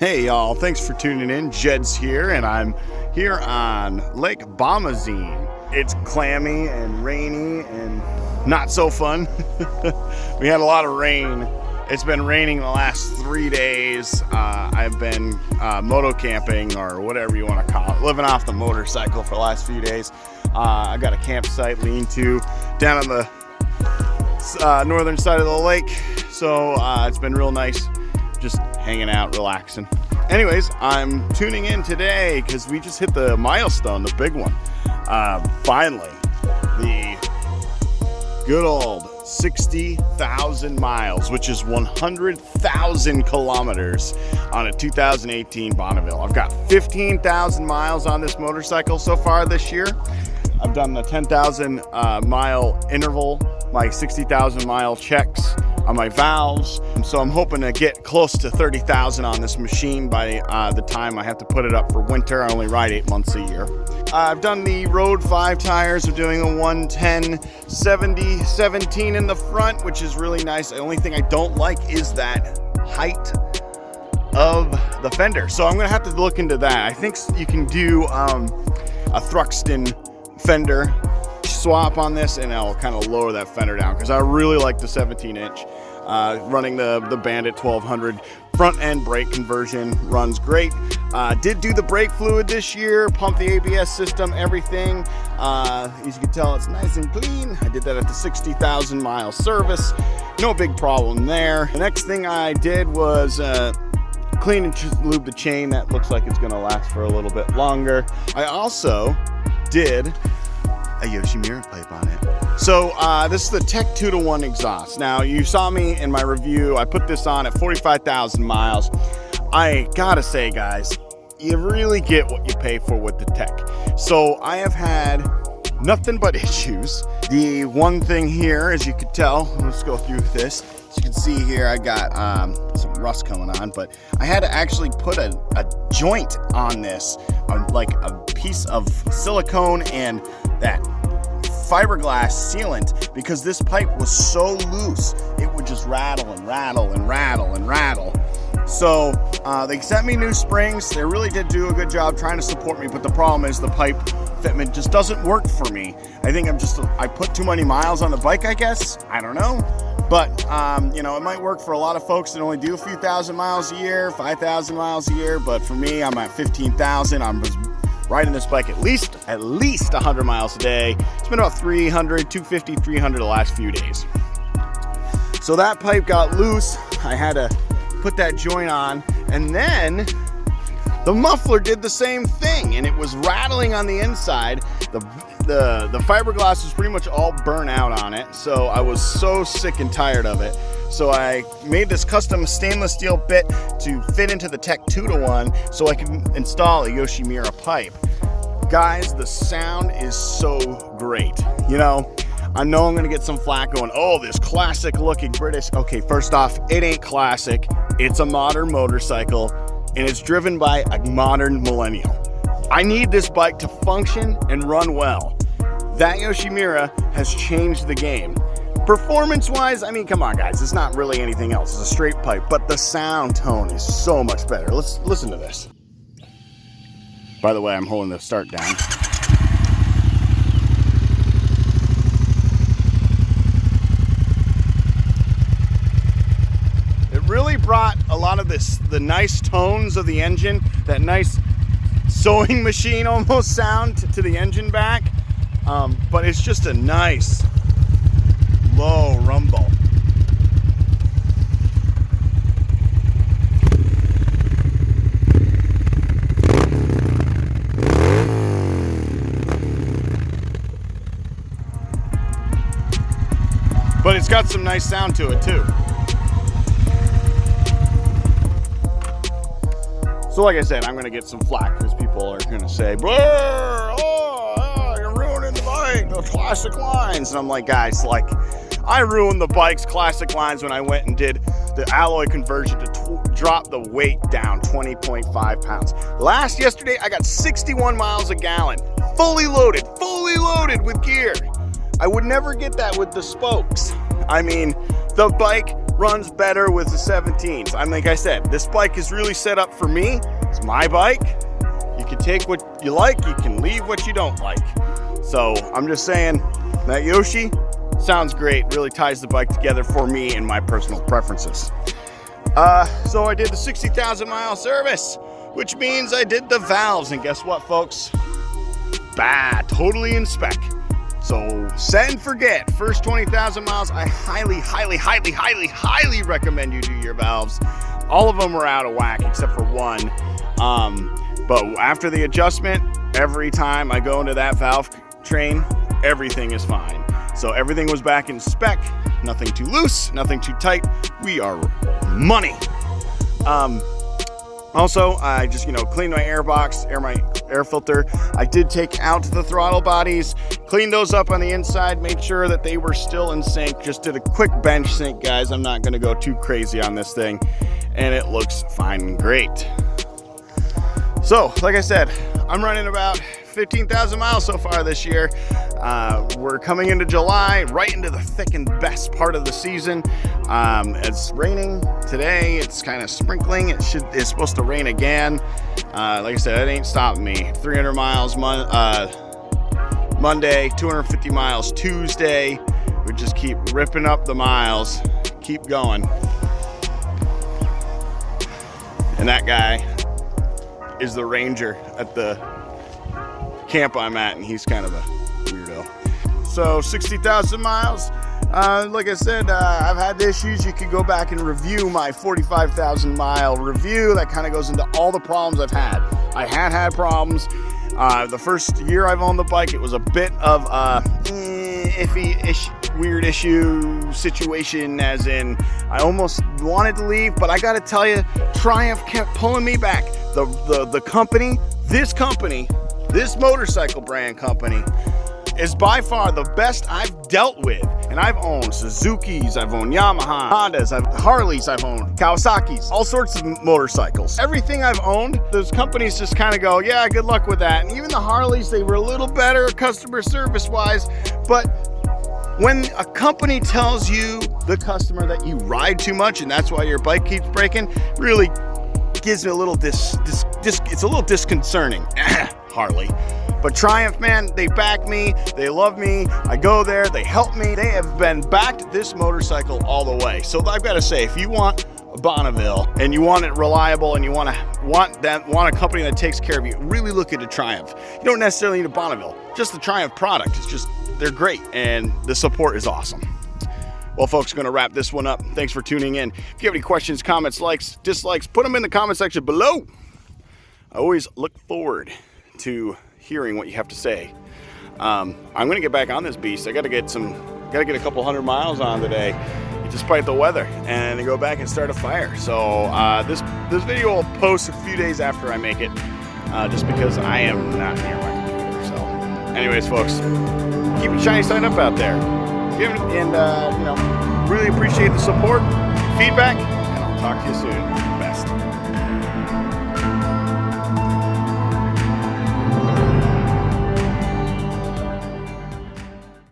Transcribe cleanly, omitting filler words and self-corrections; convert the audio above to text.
Hey y'all, thanks for tuning in. Jed's here, and I'm here on Lake Bomazine. It's clammy and rainy and not so fun. We had a lot of rain. It's been raining the last 3 days. I've been moto camping, or whatever you want to call it, living off the motorcycle for the last few days. I got a campsite lean-to down on the northern side of the lake, so it's been real nice just hanging out, relaxing. Anyways, I'm tuning in today because we just hit the milestone, the big one. Finally, the good old 60,000 miles, which is 100,000 kilometers on a 2018 Bonneville. I've got 15,000 miles on this motorcycle so far this year. I've done the 10,000 mile interval, my 60,000 mile checks on my valves. So I'm hoping to get close to 30,000 on this machine by the time I have to put it up for winter. I only ride 8 months a year. I've done the road 5 tires. I'm doing a 110 70 17 in the front, which is really nice. The only thing I don't like is that height of the fender. So I'm gonna have to look into that. I think you can do a Thruxton fender swap on this, and I'll kind of lower that fender down because I really like the 17-inch. Running the Bandit 1200 front end brake conversion runs great. Did do the brake fluid this year, pumped the ABS system, everything. As you can tell, it's nice and clean. I did that at the 60,000 mile service. No big problem there. The next thing I did was clean and lube the chain. That looks like it's gonna last for a little bit longer. I also did a Yoshimura pipe on it. So this is the Tech 2-to-1 exhaust. Now, you saw me in my review. I put this on at 45,000 miles. I gotta say, guys, you really get what you pay for with the Tech. So I have had nothing but issues. The one thing here, as you can tell, let's go through this. As you can see here, I got some rust coming on, but I had to actually put a joint on this, like a piece of silicone and that fiberglass sealant, because this pipe was so loose it would just rattle and rattle and rattle and rattle. So they sent me new springs. They really did do a good job trying to support me, but the problem is the pipe fitment just doesn't work for me. I think I put too many miles on the bike, I guess. I don't know. But, you know, it might work for a lot of folks that only do a few thousand miles a year, 5,000 miles a year. But for me, I'm at 15,000. I'm just riding this bike at least 100 miles a day. It's been about 300, 250, 300 the last few days. So that pipe got loose. I had to put that joint on, and then the muffler did the same thing, and it was rattling on the inside. The fiberglass was pretty much all burnt out on it, so I was so sick and tired of it. So I made this custom stainless steel bit to fit into the Tech 2-to-1 so I can install a Yoshimura pipe. Guys, the sound is so great. You know, I know I'm gonna get some flack going, oh, this classic looking British. Okay, first off, it ain't classic. It's a modern motorcycle, and it's driven by a modern millennial. I need this bike to function and run well. That Yoshimura has changed the game. Performance-wise, I mean, come on, guys. It's not really anything else. It's a straight pipe, but the sound tone is so much better. Let's listen to this. By the way, I'm holding the start down. It really brought a lot of the nice tones of the engine, that nice sewing machine almost sound to the engine back. But it's just a nice low rumble. But it's got some nice sound to it too. So like I said, I'm gonna get some flack because people are gonna say, you're ruining the bike, the classic lines. And I'm like, guys, like, I ruined the bike's classic lines when I went and did the alloy conversion to drop the weight down 20.5 pounds. Yesterday, I got 61 miles a gallon, fully loaded with gear. I would never get that with the spokes. I mean, the bike runs better with the 17s. I mean, like I said, this bike is really set up for me. It's my bike. You can take what you like, you can leave what you don't like. So I'm just saying that Yoshi sounds great, really ties the bike together for me and my personal preferences. So I did the 60,000 mile service, which means I did the valves, and guess what, folks? Totally in spec. So set and forget, first 20,000 miles, I highly recommend you do your valves. All of them were out of whack except for one. But after the adjustment, every time I go into that valve train, everything is fine. So everything was back in spec, nothing too loose, nothing too tight. We are money. Also, I just, cleaned my air box, my air filter. I did take out the throttle bodies, cleaned those up on the inside, made sure that they were still in sync. Just did a quick bench sync, guys. I'm not gonna go too crazy on this thing, and it looks fine and great. So, like I said, I'm running about 15,000 miles so far this year. We're coming into July, right into the thick and best part of the season. It's raining today. It's kind of sprinkling. It's supposed to rain again. Like I said, it ain't stopping me. 300 miles Monday, 250 miles Tuesday. We just keep ripping up the miles, keep going. And that guy is the ranger at the camp I'm at, and he's kind of a weirdo. So 60,000 miles. Like I said, I've had issues. You could go back and review my 45,000 mile review. That kind of goes into all the problems I've had. I had problems. The first year I've owned the bike, it was a bit of a weird issue situation, as in I almost wanted to leave, but I gotta tell you, Triumph kept pulling me back. The company, this motorcycle brand company, is by far the best I've dealt with. And I've owned Suzuki's, I've owned Yamaha, Hondas, Harleys, I've owned Kawasaki's, all sorts of motorcycles. Everything I've owned, those companies just kind of go, yeah, good luck with that. And even the Harleys, they were a little better customer service wise, but when a company tells you, the customer, that you ride too much and that's why your bike keeps breaking, really gives me a little it's a little disconcerting. Harley. But Triumph, man, they back me, they love me, I go there, they help me. They have been backed this motorcycle all the way. So I've got to say, if you want a Bonneville and you want it reliable and you want a company that takes care of you, really look into Triumph. You don't necessarily need a Bonneville, just the Triumph product. It's just, they're great and the support is awesome. Well, folks, going to wrap this one up. Thanks for tuning in. If you have any questions, comments, likes, dislikes, put them in the comment section below. I always look forward to hearing what you have to say. I'm going to get back on this beast. I got to get a couple hundred miles on today, despite the weather, and go back and start a fire. So this video will post a few days after I make it, just because I am not near my computer. So, anyways, folks, keep your shiny side up out there, and really appreciate the support, feedback, and I'll talk to you soon.